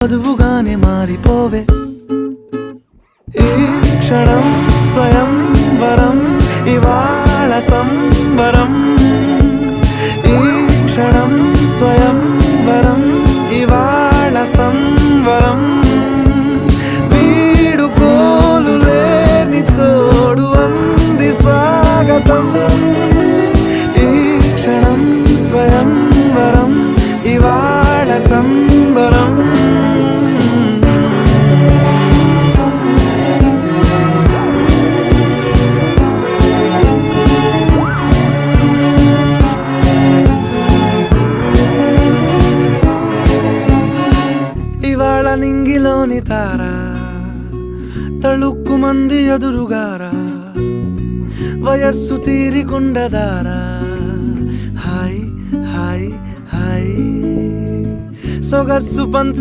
వధువుగానే మారిపోవే ఈ క్షణం స్వయం వరం ఇవాళ సంబరం ఈ క్షణం స్వయం వరం ఇవాళ సంవరం వీడుకోలు లేని తోడు అంది స్వాగతం ఈ క్షణం స్వయం వరం ఇవాళ సంబరం ఇవాళ నింగిలోని తారా తళుక్కు మంది ఎదురుగారా వయస్సు తీరికుండదారా హాయ్ హాయ్ హాయ్ సొగస్సు పంచ